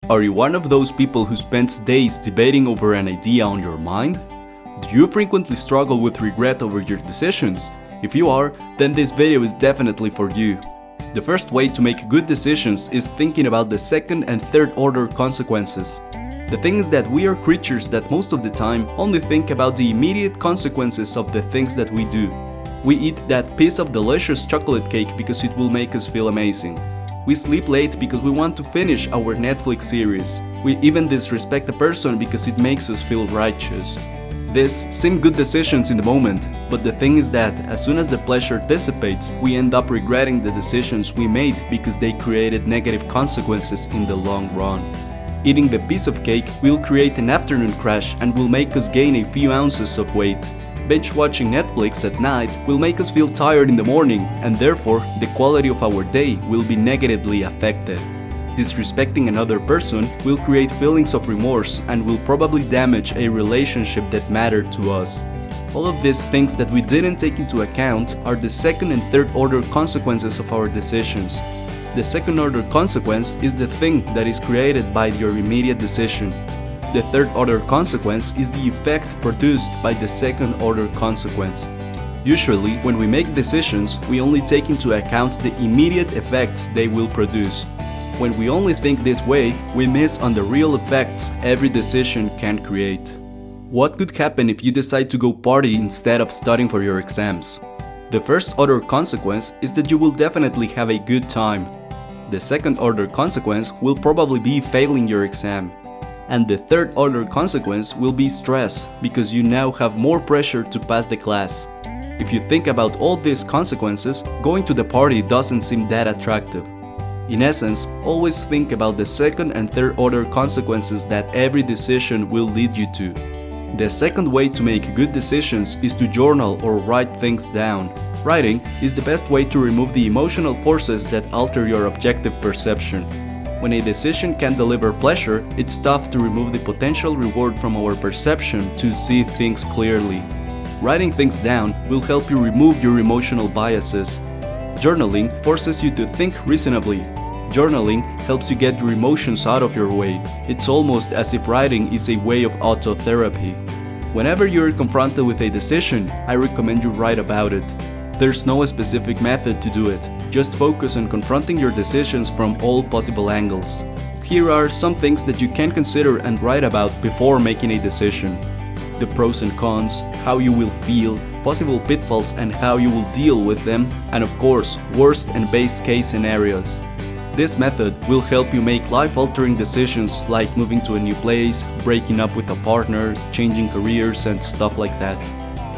Are you one of those people who spends days debating over an idea on your mind? Do you frequently struggle with regret over your decisions? If you are, then this video is definitely for you. The first way to make good decisions is thinking about the second and third order consequences. The thing is that we are creatures that most of the time only think about the immediate consequences of the things that we do. We eat that piece of delicious chocolate cake because it will make us feel amazing. We sleep late because we want to finish our Netflix series. We even disrespect a person because it makes us feel righteous. These seem good decisions in the moment, but the thing is that as soon as the pleasure dissipates, we end up regretting the decisions we made because they created negative consequences in the long run. Eating the piece of cake will create an afternoon crash and will make us gain a few ounces of weight. Binge watching Netflix at night will make us feel tired in the morning, and therefore the quality of our day will be negatively affected. Disrespecting another person will create feelings of remorse and will probably damage a relationship that mattered to us. All of these things that we didn't take into account are the second and third order consequences of our decisions. The second order consequence is the thing that is created by your immediate decision. The third order consequence is the effect produced by the second order consequence. Usually, when we make decisions, we only take into account the immediate effects they will produce. When we only think this way, we miss on the real effects every decision can create. What could happen if you decide to go party instead of studying for your exams? The first order consequence is that you will definitely have a good time. The second order consequence will probably be failing your exam. And the third order consequence will be stress, because you now have more pressure to pass the class. If you think about all these consequences, going to the party doesn't seem that attractive. In essence, always think about the second and third order consequences that every decision will lead you to. The second way to make good decisions is to journal or write things down. Writing is the best way to remove the emotional forces that alter your objective perception. When a decision can deliver pleasure, it's tough to remove the potential reward from our perception to see things clearly. Writing things down will help you remove your emotional biases. Journaling forces you to think reasonably. Journaling helps you get your emotions out of your way. It's almost as if writing is a way of autotherapy. Whenever you're confronted with a decision, I recommend you write about it. There's no specific method to do it. Just focus on confronting your decisions from all possible angles. Here are some things that you can consider and write about before making a decision. The pros and cons, how you will feel, possible pitfalls and how you will deal with them, and of course, worst and best case scenarios. This method will help you make life-altering decisions like moving to a new place, breaking up with a partner, changing careers and stuff like that.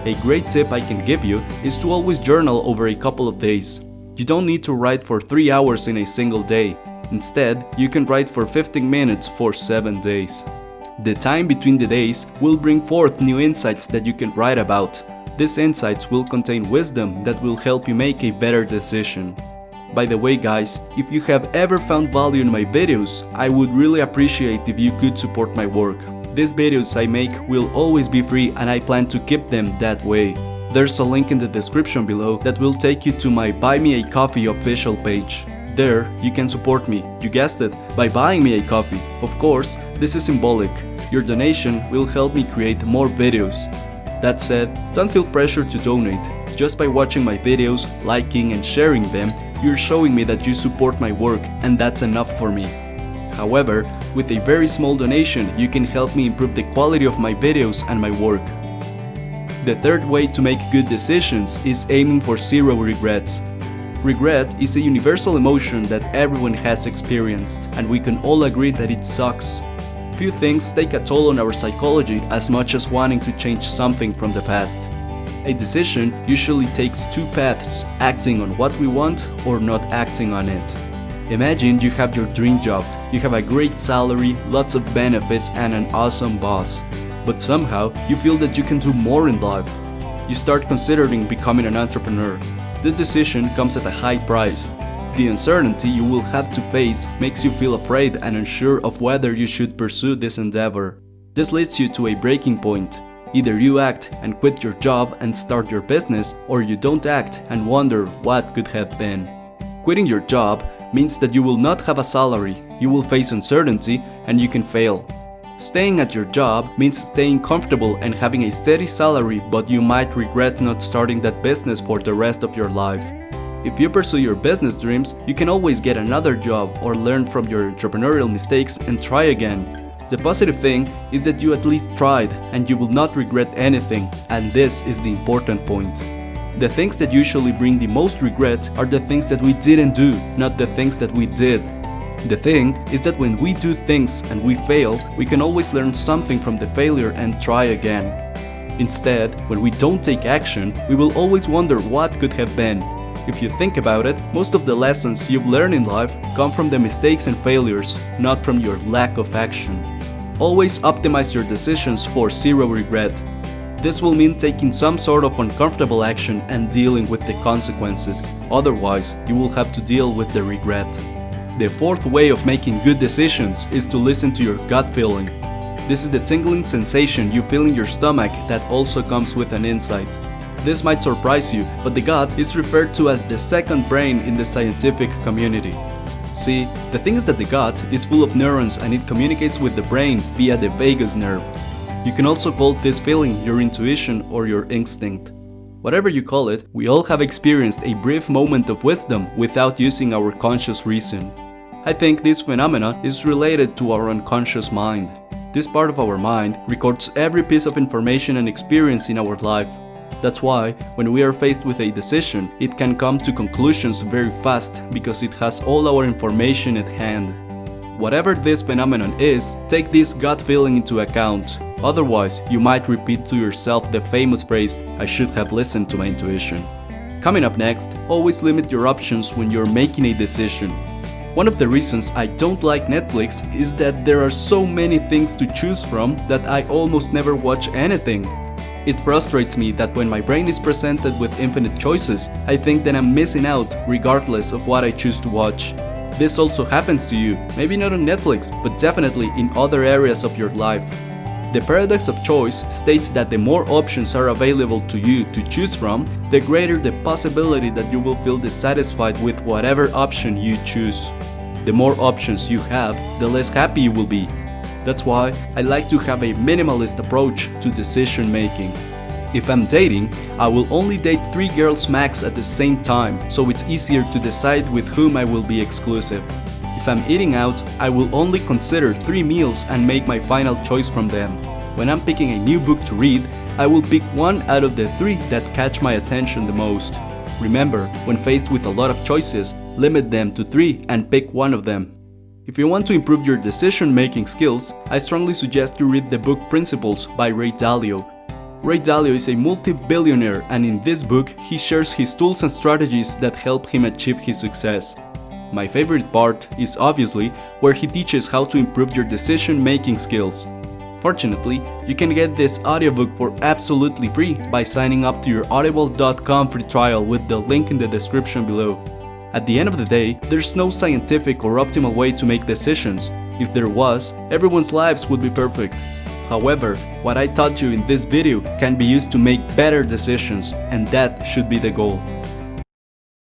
A great tip I can give you is to always journal over a couple of days. You don't need to write for 3 hours in a single day. Instead, you can write for 15 minutes for 7 days. The time between the days will bring forth new insights that you can write about. These insights will contain wisdom that will help you make a better decision. By the way guys, if you have ever found value in my videos, I would really appreciate if you could support my work. These videos I make will always be free and I plan to keep them that way. There's a link in the description below that will take you to my Buy Me a Coffee official page. There, you can support me, you guessed it, by buying me a coffee. Of course, this is symbolic. Your donation will help me create more videos. That said, don't feel pressure to donate. Just by watching my videos, liking and sharing them, you're showing me that you support my work, and that's enough for me. However, with a very small donation, you can help me improve the quality of my videos and my work. The third way to make good decisions is aiming for zero regrets. Regret is a universal emotion that everyone has experienced, and we can all agree that it sucks. Few things take a toll on our psychology as much as wanting to change something from the past. A decision usually takes two paths, acting on what we want or not acting on it. Imagine you have your dream job, you have a great salary, lots of benefits and an awesome boss. But somehow, you feel that you can do more in life. You start considering becoming an entrepreneur. This decision comes at a high price. The uncertainty you will have to face makes you feel afraid and unsure of whether you should pursue this endeavor. This leads you to a breaking point. Either you act and quit your job and start your business, or you don't act and wonder what could have been. Quitting your job means that you will not have a salary, you will face uncertainty, and you can fail. Staying at your job means staying comfortable and having a steady salary, but you might regret not starting that business for the rest of your life. If you pursue your business dreams, you can always get another job or learn from your entrepreneurial mistakes and try again. The positive thing is that you at least tried and you will not regret anything, and this is the important point. The things that usually bring the most regret are the things that we didn't do, not the things that we did. The thing is that when we do things and we fail, we can always learn something from the failure and try again. Instead, when we don't take action, we will always wonder what could have been. If you think about it, most of the lessons you've learned in life come from the mistakes and failures, not from your lack of action. Always optimize your decisions for zero regret. This will mean taking some sort of uncomfortable action and dealing with the consequences. Otherwise, you will have to deal with the regret. The fourth way of making good decisions is to listen to your gut feeling. This is the tingling sensation you feel in your stomach that also comes with an insight. This might surprise you, but the gut is referred to as the second brain in the scientific community. See, the thing is that the gut is full of neurons and it communicates with the brain via the vagus nerve. You can also call this feeling your intuition or your instinct. Whatever you call it, we all have experienced a brief moment of wisdom without using our conscious reason. I think this phenomena is related to our unconscious mind. This part of our mind records every piece of information and experience in our life. That's why, when we are faced with a decision, it can come to conclusions very fast because it has all our information at hand. Whatever this phenomenon is, take this gut feeling into account. Otherwise, you might repeat to yourself the famous phrase, "I should have listened to my intuition." Coming up next, always limit your options when you're making a decision. One of the reasons I don't like Netflix is that there are so many things to choose from that I almost never watch anything. It frustrates me that when my brain is presented with infinite choices, I think that I'm missing out regardless of what I choose to watch. This also happens to you, maybe not on Netflix, but definitely in other areas of your life. The paradox of choice states that the more options are available to you to choose from, the greater the possibility that you will feel dissatisfied with whatever option you choose. The more options you have, the less happy you will be. That's why I like to have a minimalist approach to decision making. If I'm dating, I will only date 3 girls max at the same time, so it's easier to decide with whom I will be exclusive. If I'm eating out, I will only consider 3 meals and make my final choice from them. When I'm picking a new book to read, I will pick one out of the 3 that catch my attention the most. Remember, when faced with a lot of choices, limit them to 3 and pick one of them. If you want to improve your decision-making skills, I strongly suggest you read the book Principles by Ray Dalio. Ray Dalio is a multi-billionaire, and in this book, he shares his tools and strategies that help him achieve his success. My favorite part is obviously where he teaches how to improve your decision-making skills. Fortunately, you can get this audiobook for absolutely free by signing up to your audible.com free trial with the link in the description below. At the end of the day, there's no scientific or optimal way to make decisions. If there was, everyone's lives would be perfect. However, what I taught you in this video can be used to make better decisions, and that should be the goal.